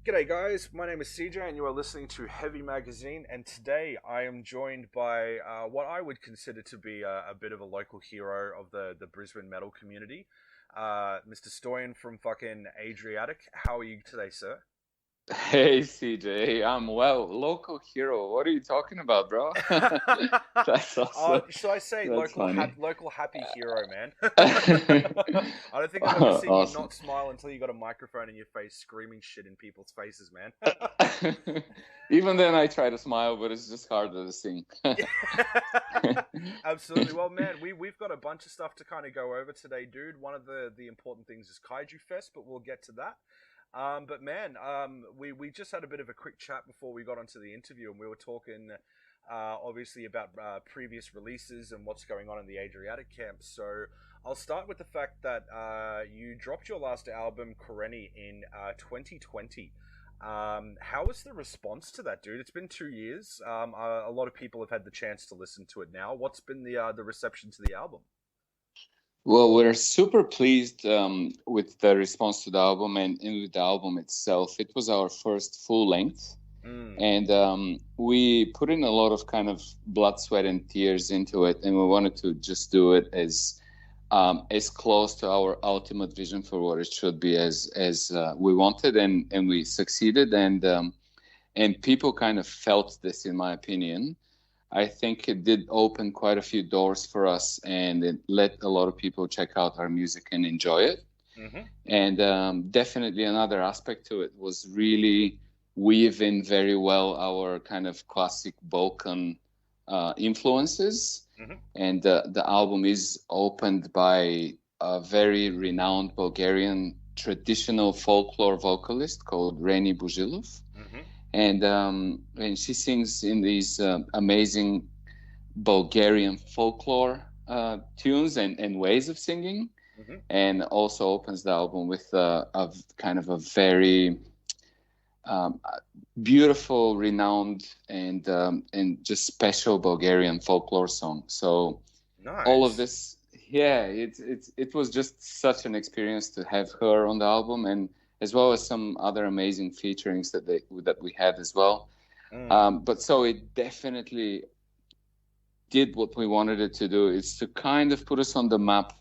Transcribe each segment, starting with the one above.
G'day guys, my name is CJ and you are listening to Heavy Magazine, and today I am joined by what I would consider to be a bit of a local hero of the Brisbane metal community, Mr. Stoyan from fucking Adriatic. How are you today, sir? Hey CJ, I'm well. Local hero. What are you talking about, bro? That's awesome. Should I say That's funny. local happy hero, man? I don't think I've ever seen you Awesome. not smile until you got a microphone in your face screaming shit in people's faces, man. Even then, I try to smile, but it's just harder to sing. Absolutely. Well, man, we've got a bunch of stuff to kind of go over today, dude. One of the important things is Kaiju Fest, but we'll get to that. But man, we just had a bit of a quick chat before we got onto the interview, and we were talking, obviously, about previous releases and what's going on in the Adriatic camp. So I'll start with the fact that you dropped your last album, Karenni, in 2020. How was the response to that, dude? It's been 2 years. A lot of people have had the chance to listen to it now. What's been the reception to the album? Well, we're super pleased with the response to the album and with the album itself. It was our first full length, Mm. and we put in a lot of kind of blood, sweat, and tears into it, and we wanted to just do it as close to our ultimate vision for what it should be as we wanted, and we succeeded, and people kind of felt this, in my opinion. I think it did open quite a few doors for us, and it let a lot of people check out our music and enjoy it. Mm-hmm. And definitely another aspect to it was really weave in very well our kind of classic Balkan influences. Mm-hmm. And the album is opened by a very renowned Bulgarian traditional folklore vocalist called Reni Bujilov. Mm-hmm. And she sings in these amazing Bulgarian folklore tunes and ways of singing, Mm-hmm. and also opens the album with a kind of a very um, beautiful, renowned, and just special Bulgarian folklore song. So all of Nice. this, yeah, it was just such an experience to have her on the album, and as well as some other amazing featurings that we had as well. Mm. But so it definitely did what we wanted it to do. It's to kind of put us on the map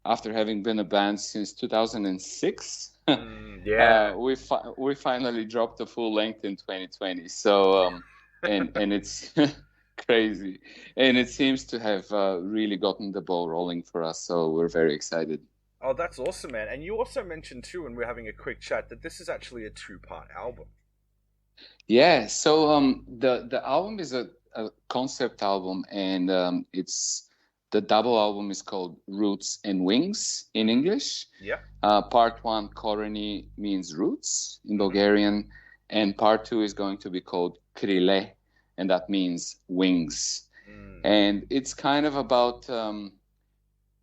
after having been a band since 2006. Mm, yeah. We finally dropped the full length in 2020. So and it's crazy, and it seems to have really gotten the ball rolling for us. So we're very excited. Oh, that's awesome, man. And you also mentioned too, when we're having a quick chat, that this is actually a two-part album. Yeah, so the album is a concept album, and it's the double album is called Roots and Wings in English. Yeah. Part one, Koreni, means roots in Mm-hmm. Bulgarian, and part two is going to be called Krile, and that means wings. Mm. And it's kind of about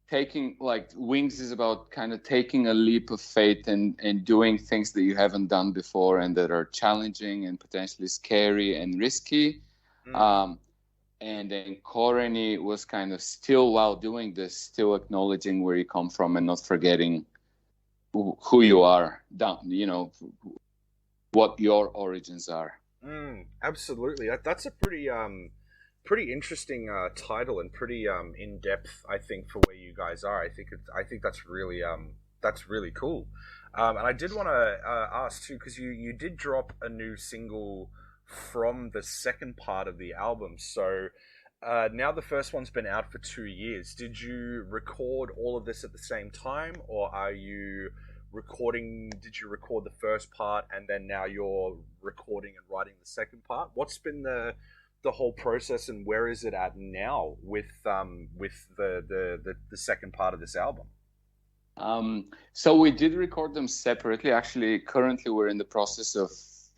taking, like, wings is about kind of taking a leap of faith and doing things that you haven't done before and that are challenging and potentially scary and risky. Mm. um, and then Koreni was kind of still, while doing this, still acknowledging where you come from and not forgetting who you are, down, what your origins are. Mm. Absolutely. That's a pretty interesting title, and pretty in depth, I think, for where you guys are. I think that's really cool. And I did want to ask too, because you did drop a new single from the second part of the album. So now the first one's been out for 2 years. Did you record all of this at the same time, or are you recording? Did you record the first part and then now you're recording and writing the second part? What's been the whole process, and where is it at now with the second part of this album? So we did record them separately. Actually, currently we're in the process of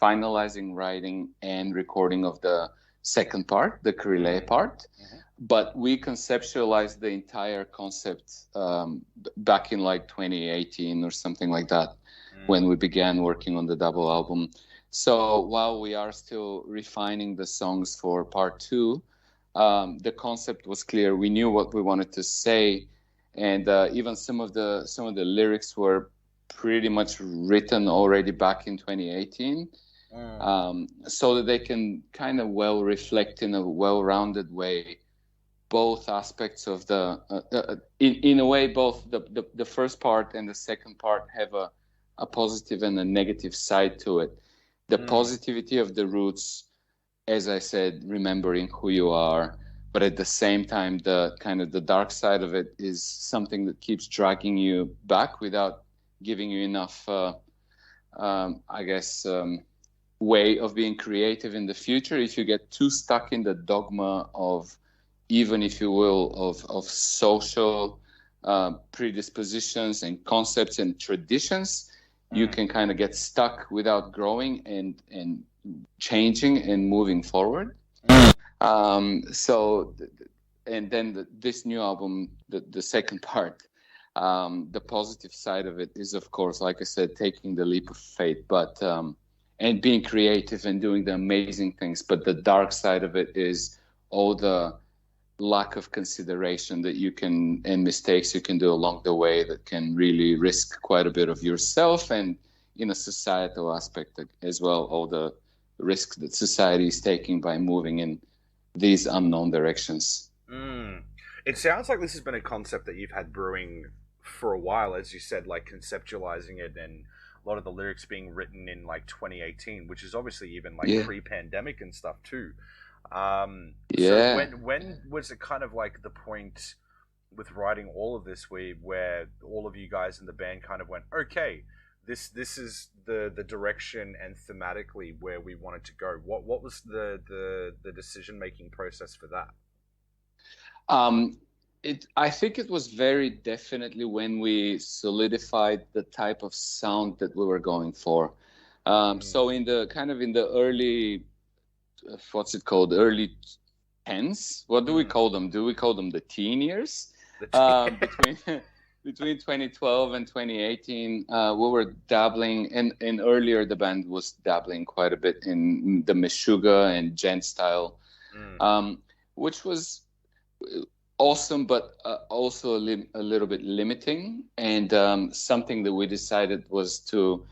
finalizing writing and recording of the second part, the Krile part. Mm-hmm. But we conceptualized the entire concept back in like 2018 or something like that, when we began working on the double album. So while we are still refining the songs for part two, the concept was clear. We knew what we wanted to say, and even some of the lyrics were pretty much written already back in 2018, so that they can kind of well reflect in a well-rounded way both aspects of the in a way both the first part and the second part have a positive and a negative side to it. The positivity of the roots, as I said, remembering who you are, but at the same time the kind of the dark side of it is something that keeps dragging you back without giving you enough way of being creative in the future. If you get too stuck in the dogma of, even if you will, of social predispositions and concepts and traditions, you can kind of get stuck without growing and changing and moving forward. This new album, the second part, the positive side of it is, of course, like I said, taking the leap of faith, but and being creative and doing the amazing things. But the dark side of it is all the lack of consideration that you can, and mistakes you can do along the way that can really risk quite a bit of yourself, and in a societal aspect as well, all the risks that society is taking by moving in these unknown directions. It sounds like this has been a concept that you've had brewing for a while, as you said, like conceptualizing it, and a lot of the lyrics being written in like 2018, which is obviously even like pre-pandemic and stuff too. So when was it kind of like the point with writing all of this where all of you guys in the band kind of went, okay, this is the direction and thematically where we wanted to go? What was the decision making process for that? I think it was very definitely when we solidified the type of sound that we were going for. So in the early, what's it called? Early 10s? What do we call them? Do we call them the teen years? Between 2012 and 2018, we were dabbling, and earlier the band was dabbling quite a bit in the Meshuggah and djent style, which was awesome, but also a little bit limiting. And something that we decided was to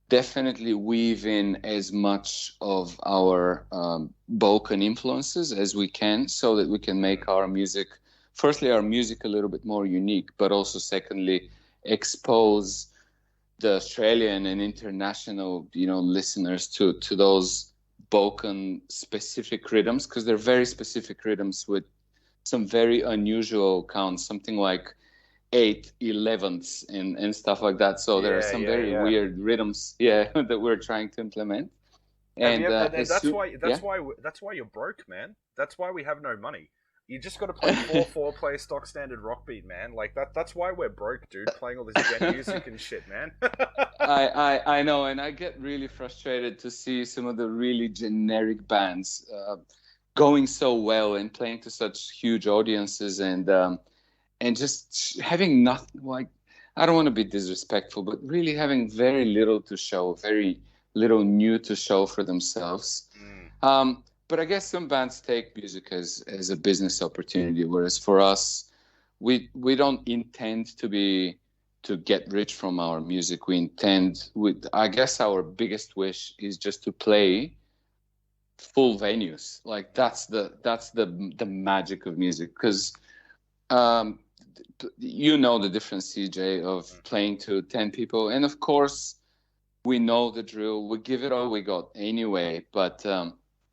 definitely weave in as much of our Balkan influences as we can, so that we can make our music a little bit more unique, but also secondly, expose the Australian and international, listeners to those Balkan specific rhythms, because they're very specific rhythms with some very unusual counts, something like 8/11ths and stuff like that. So there are some very weird rhythms, that we're trying to implement. And that's why you're broke, man. That's why we have no money. You just got to play 4/4 stock standard rock beat, man. Like that's why we're broke, dude. Playing all this djent music and shit, man. I know, and I get really frustrated to see some of the really generic bands going so well and playing to such huge audiences, and just having nothing. Like, I don't want to be disrespectful, but really having very little to show, very little new to show for themselves. But I guess some bands take music as a business opportunity, whereas for us, we don't intend to get rich from our music. I guess our biggest wish is just to play full venues. Like that's the magic of music, because the difference, CJ, of playing to 10 people, and of course we know the drill. We give it all we got anyway, but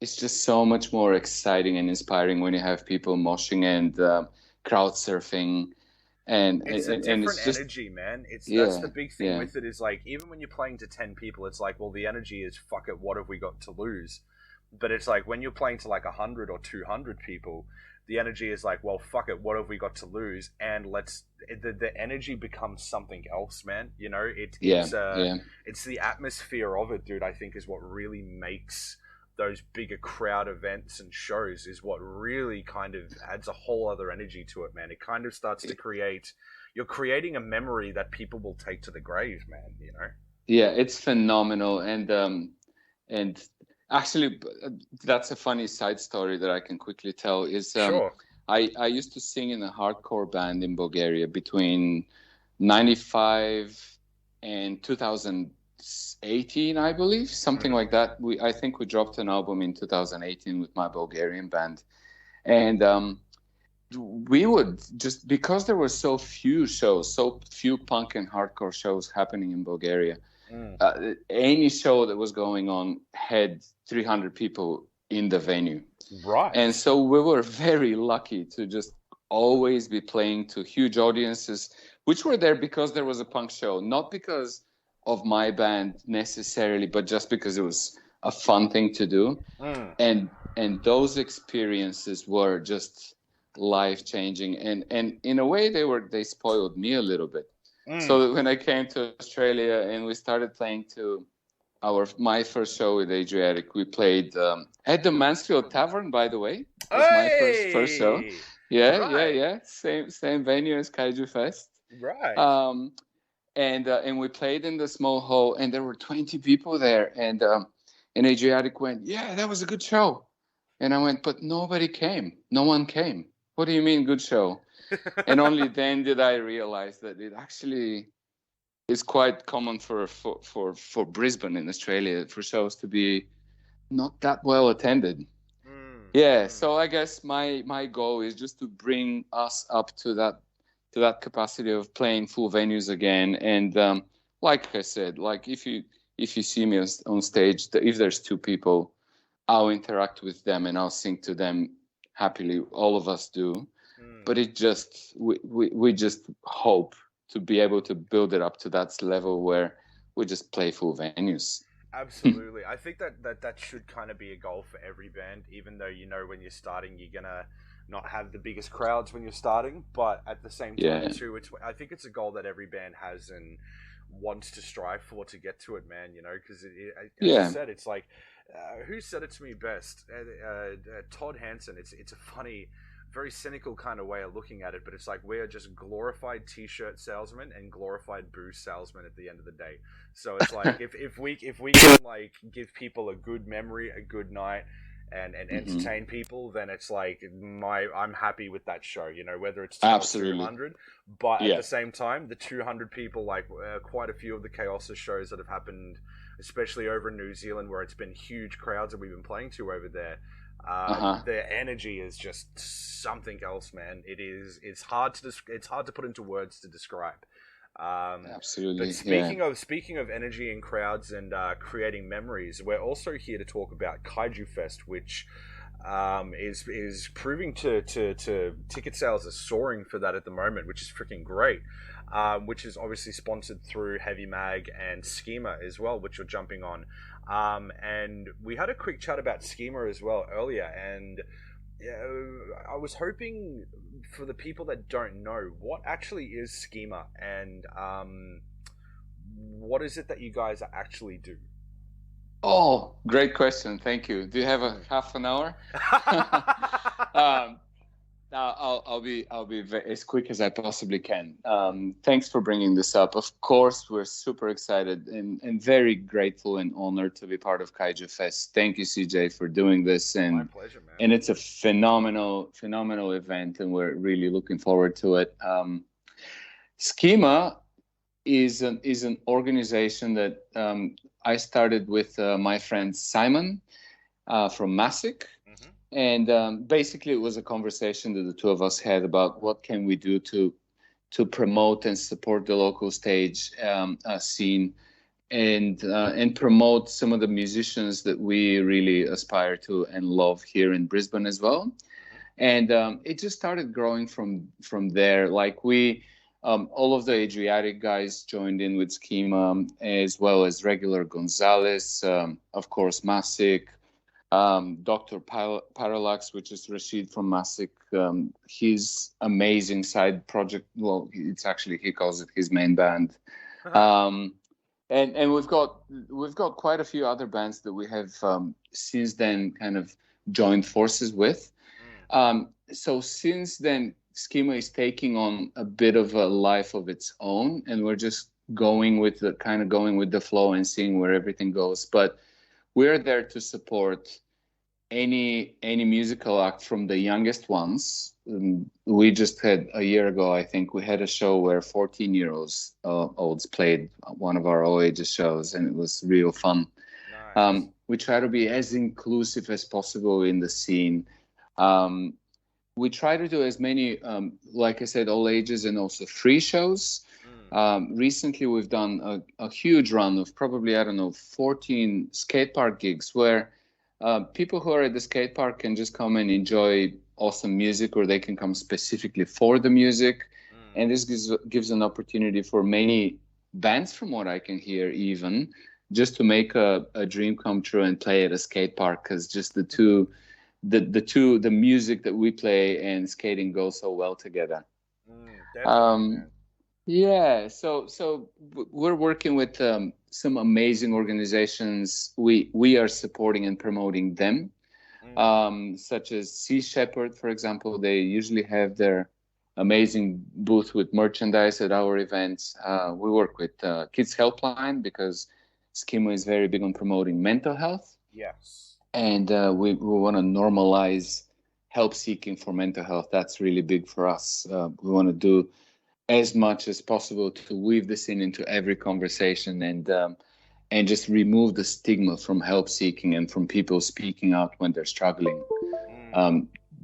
it's just so much more exciting and inspiring when you have people moshing and crowd surfing, and it's a different energy, man. That's the big thing with it, is like, even when you're playing to 10 people, it's like, well, the energy is, fuck it, what have we got to lose? But it's like when you're playing to like 100 or 200 people, the energy is like, well, fuck it, what have we got to lose? And the energy becomes something else, man. It's the atmosphere of it, dude, I think, is what really makes those bigger crowd events and shows, is what really kind of adds a whole other energy to it, man. It kind of starts to you're creating a memory that people will take to the grave, man, Yeah, it's phenomenal. And actually, that's a funny side story that I can quickly tell is, sure. I used to sing in a hardcore band in Bulgaria between 95 in 2018, I believe, something like that. I think we dropped an album in 2018 with my Bulgarian band, and we would just, because there were so few shows, so few punk and hardcore shows happening in Bulgaria. Any show that was going on had 300 people in the venue. Right. And so we were very lucky to just always be playing to huge audiences, which were there because there was a punk show, not because of my band necessarily, but just because it was a fun thing to do. And those experiences were just life-changing. And in a way, they spoiled me a little bit. So that when I came to Australia and we started playing to my first show with Adriatic, we played at the Mansfield Tavern, by the way. It was my first show. Yeah. Same venue as Kaiju Fest. Right. And we played in the small hall, and there were 20 people there. And Adriatic went, "Yeah, that was a good show." And I went, "But nobody came. No one came. What do you mean good show?" And only then did I realize that it actually is quite common for Brisbane in Australia for shows to be not that well attended. So I guess my goal is just to bring us up to that capacity of playing full venues again. And like I said, like if you see me on stage, if there's two people, I'll interact with them and I'll sing to them happily. All of us do. But it just we just hope to be able to build it up to that level where we just play full venues. Absolutely. I think that should kind of be a goal for every band, even though, you know, when you're starting, you're going to not have the biggest crowds when you're starting. But at the same time, too, I think it's a goal that every band has and wants to strive for to get to it, man, you know, because as you said, it's like, who said it to me best? Todd Hansen. It's a funny, very cynical kind of way of looking at it, but it's like we are just glorified t-shirt salesmen and glorified booze salesmen at the end of the day. So it's like if we can like give people a good memory, a good night, and entertain people, then it's like I'm happy with that show, you know, whether it's 200. But at the same time, the 200 people, like quite a few of the Chaosis shows that have happened, especially over in New Zealand, where it's been huge crowds that we've been playing to over there. Their energy is just something else, man. It's hard to put into words to describe. Absolutely. But speaking of energy and crowds and creating memories, we're also here to talk about Kaiju Fest, which is proving to ticket sales are soaring for that at the moment, which is freaking great. Which is obviously sponsored through Heavy Mag and Schema as well, which you're jumping on. And we had a quick chat about Schema as well earlier, and I was hoping for the people that don't know, what actually is Schema, and what is it that you guys actually do? Oh, great question. Thank you. Do you have a half an hour? I'll be as quick as I possibly can. Thanks for bringing this up. Of course, we're super excited and very grateful and honored to be part of Kaiju Fest. Thank you, CJ, for doing this. And my pleasure, man. And it's a phenomenal event, and we're really looking forward to it. Schema is an organization that I started with my friend Simon from Masick. And basically, it was a conversation that the two of us had about what can we do to promote and support the local stage scene, and promote some of the musicians that we really aspire to and love here in Brisbane as well. And it just started growing from there. Like we, all of the Adriatic guys joined in with Schema, as well as regular Gonzalez, of course, Masick. Dr. Parallax, which is Rashid from Masick, his amazing side project. Well, it's actually, he calls it his main band. And we've got quite a few other bands that we have since then kind of joined forces with. So since then, Schema is taking on a bit of a life of its own, and we're just going with the flow and seeing where everything goes. But we're there to support any musical act from the youngest ones. We just had a year ago, I think, we had a show where 14-year-olds olds played one of our all ages shows, and it was real fun. Nice. We try to be as inclusive as possible in the scene. We try to do as many, like I said, all ages and also free shows. Recently, we've done a huge run of probably, I don't know, 14 skate park gigs where people who are at the skate park can just come and enjoy awesome music, or they can come specifically for the music. And this gives an opportunity for many bands, from what I can hear, even just to make a dream come true and play at a skate park, because just the music that we play and skating go so well together. Definitely, Yeah, so we're working with some amazing organizations. We are supporting and promoting them, such as Sea Shepherd, for example. They usually have their amazing booth with merchandise at our events. We work with Kids Helpline because Schema is very big on promoting mental health. Yes. And we want to normalize help seeking for mental health. That's really big for us. We want to do as much as possible to weave this into every conversation and just remove the stigma from help seeking and from people speaking out when they're struggling.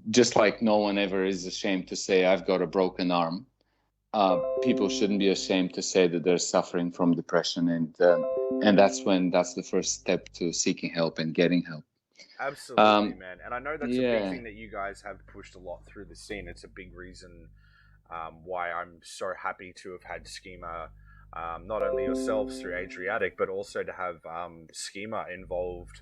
Just like no one ever is ashamed to say, I've got a broken arm. People shouldn't be ashamed to say that they're suffering from depression. And that's the first step to seeking help and getting help. Absolutely, man. And I know that's a big thing that you guys have pushed a lot through the scene. It's a big reason why I'm so happy to have had Schema, not only yourselves through Adriatic, but also to have Schema involved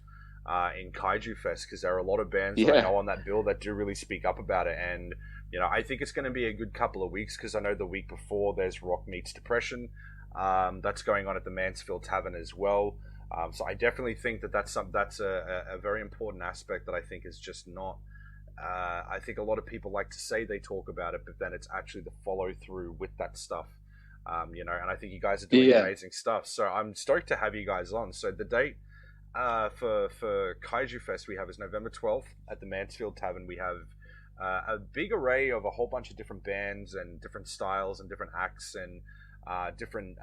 in Kaiju Fest, because there are a lot of bands that I know on that bill that do really speak up about it. And, you know, I think it's going to be a good couple of weeks, because I know the week before there's Rock Meets Depression. That's going on at the Mansfield Tavern as well. So I definitely think that's a very important aspect that I think is just not... I think a lot of people like to say they talk about it, but then it's actually the follow through with that stuff, you know. And I think you guys are doing amazing stuff. So I'm stoked to have you guys on. So the date for Kaiju Fest we have is November 12th at the Mansfield Tavern. We have a big array of a whole bunch of different bands and different styles and different acts and different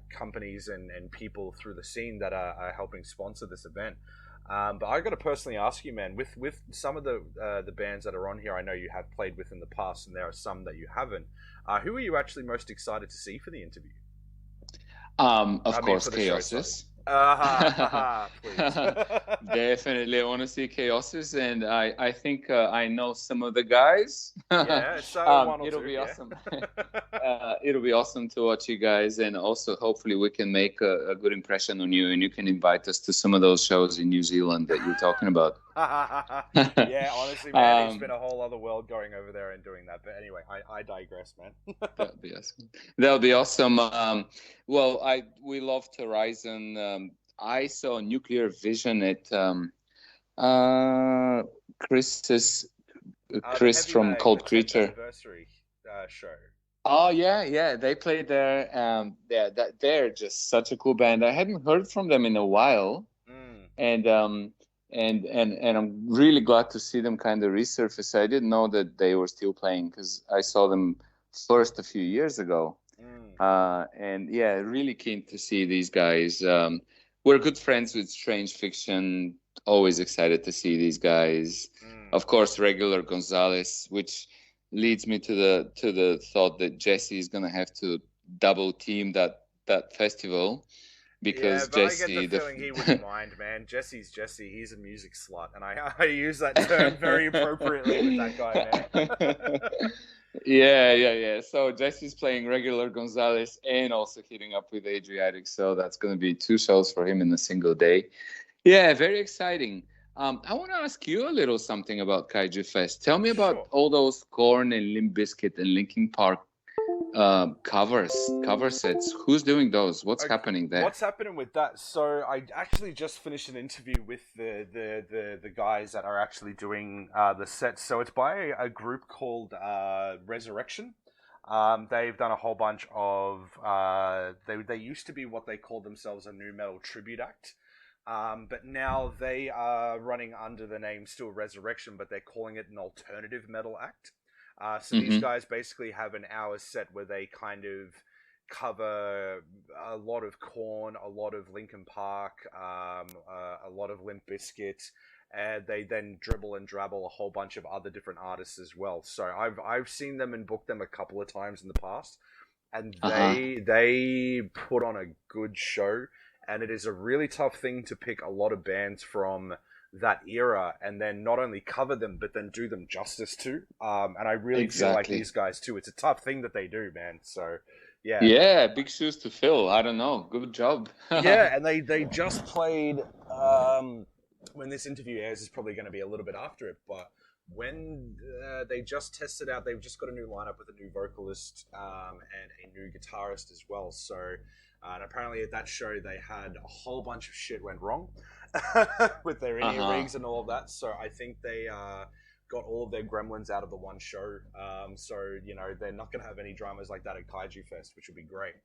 companies and people through the scene that are helping sponsor this event. But I got to personally ask you, man, with some of the bands that are on here, I know you have played with in the past, and there are some that you haven't. Who are you actually most excited to see for the interview? Of course, Chaosis. Please. Definitely, I want to see Chaosis, and I think I know some of the guys. Yeah, so it'll be awesome. It'll be awesome to watch you guys, and also hopefully we can make a good impression on you, and you can invite us to some of those shows in New Zealand that you're talking about. Yeah, honestly, man, it's been a whole other world going over there and doing that. But anyway, I digress, man. That'll be awesome. That'll be awesome. Well, we loved Horizon. I saw Nuclear Vision at Chris from Cold Creature. Anniversary show. Oh yeah, they played there. They're just such a cool band. I hadn't heard from them in a while, and I'm really glad to see them kind of resurface. I didn't know that they were still playing because I saw them first a few years ago. And yeah, really keen to see these guys. We're good friends with Strange Fiction. Always excited to see these guys. Of course, Regular Gonzalez, which leads me to the thought that Jesse is gonna have to double team that festival, because Jesse, I get the feeling he wouldn't mind, man. Jesse's Jesse. He's a music slut, and I use that term very appropriately with that guy, man. Yeah. So Jesse's playing Regular Gonzalez and also hitting up with Adriatic. So that's going to be 2 shows for him in a single day. Yeah, very exciting. I want to ask you a little something about Kaiju Fest. Tell me about all those Korn and Limp Bizkit and Linkin Park cover sets. Who's doing those? What's happening there? What's happening with that? So I actually just finished an interview with the guys that are actually doing the sets. So it's by a group called Resurrection. They've done a whole bunch of they used to be what they called themselves a nu metal tribute act. But now they are running under the name still Resurrection, but they're calling it an alternative metal act. So these Mm-hmm. guys basically have an hour set where they kind of cover a lot of Korn, a lot of Linkin Park, a lot of Limp Bizkit, and they then dribble and drabble a whole bunch of other different artists as well. So I've seen them and booked them a couple of times in the past, and Uh-huh. they put on a good show, and it is a really tough thing to pick a lot of bands from that era and then not only cover them but then do them justice too. And I really feel like Exactly. these guys too. It's a tough thing that they do, man. So yeah, Yeah, big shoes to fill. I don't know. Good job. yeah, and they just played. When this interview airs, is probably going to be a little bit after it, but when they just tested out, they've just got a new lineup with a new vocalist and a new guitarist as well. So, and apparently at that show they had a whole bunch of shit went wrong with their in-ear Uh-huh. rigs and all of that. So I think they got all of their gremlins out of the one show. So you know they're not going to have any dramas like that at Kaiju Fest, which would be great.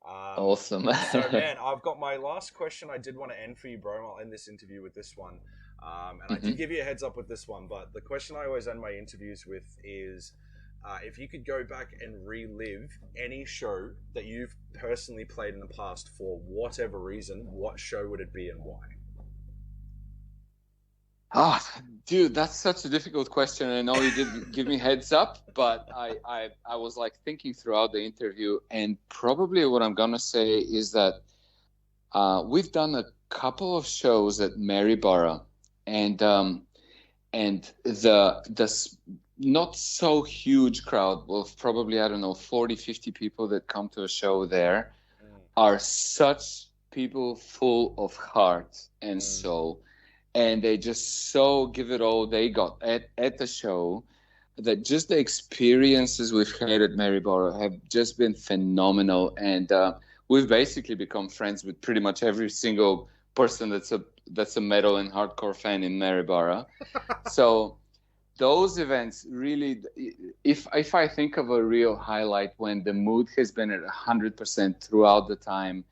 Um, Awesome. so, man, I've got my last question I did want to end for you, bro. I'll end this interview with this one. And I did Hmm. give you a heads up with this one, but the question I always end my interviews with is if you could go back and relive any show that you've personally played in the past for whatever reason, what show would it be and why? Ah, dude, that's such a difficult question. I know you did give me heads up, but I was like thinking throughout the interview, and probably what I'm gonna say is that we've done a couple of shows at Maryborough, and the not so huge crowd of probably, I don't know, 40, 50 people that come to a show there Mm, are such people full of heart and mm, soul, and they just so give it all they got at the show, that just the experiences we've had at Maryborough have just been phenomenal. And we've basically become friends with pretty much every single person that's a metal and hardcore fan in Maryborough. So those events really, if I think of a real highlight when the mood has been at 100% throughout the time,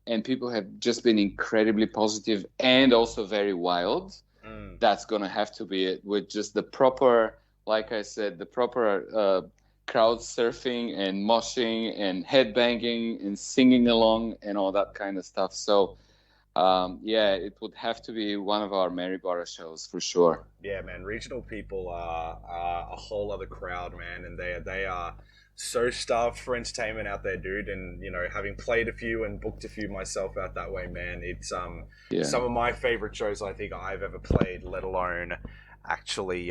and people have just been incredibly positive and also very wild, mm. that's gonna have to be it, with just the proper, like I said, the proper crowd surfing and moshing and headbanging and singing along and all that kind of stuff. So yeah, it would have to be one of our Maryborough shows for sure. Yeah, man, regional people are a whole other crowd, man, and they are so starved for entertainment out there, dude. And you know, having played a few and booked a few myself out that way, man, it's Yeah. some of my favorite shows I think I've ever played, let alone actually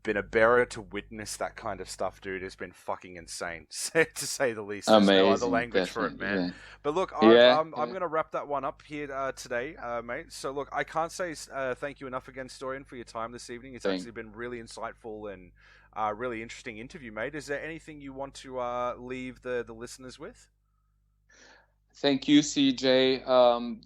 been a bearer to witness that kind of stuff, dude. Has been fucking insane, to say the least. There's no other Amazing, language for it, definitely. man. Yeah. But look, Yeah, I'm yeah. going to wrap that one up here today, mate. So look, I can't say thank you enough again, Storian, for your time this evening. It's Thank actually been really insightful and really interesting interview, mate. Is there anything you want to leave the listeners with? Thank you, CJ.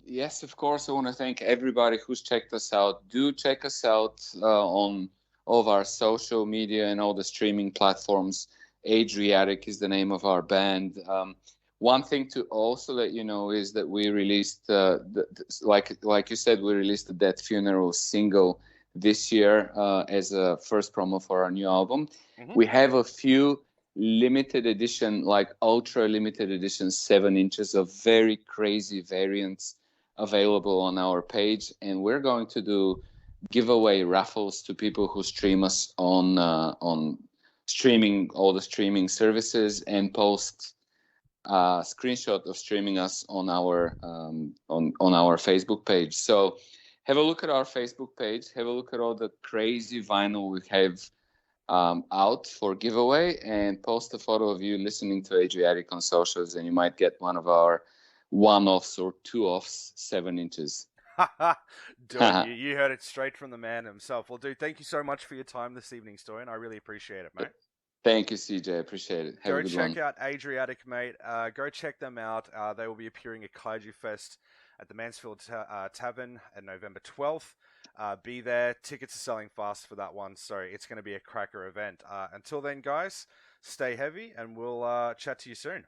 Yes, of course, I want to thank everybody who's checked us out. Do check us out on all of our social media and all the streaming platforms. Adriatic is the name of our band. One thing to also let you know is that we released, like you said, we released the Death Funeral single this year as a first promo for our new album. Mm-hmm. We have a few limited edition, like ultra limited edition 7 inches of very crazy variants available on our page, and we're going to do giveaway raffles to people who stream us on streaming, all the streaming services, and post screenshot of streaming us on our Facebook page. So have a look at our Facebook page, have a look at all the crazy vinyl we have out for giveaway, and post a photo of you listening to Adriatic on socials, and you might get one of our one-offs or two-offs 7 inches. Dude, you heard it straight from the man himself. Well, dude, thank you so much for your time this evening, Storian. I really appreciate it, mate. Thank you, CJ. Appreciate it. Have a Go good check one. out Adriatic, mate. Go check them out. They will be appearing at Kaiju Fest at the Mansfield Tavern on November 12th. Be there. Tickets are selling fast for that one, so it's going to be a cracker event. Until then, guys, stay heavy, and we'll chat to you soon.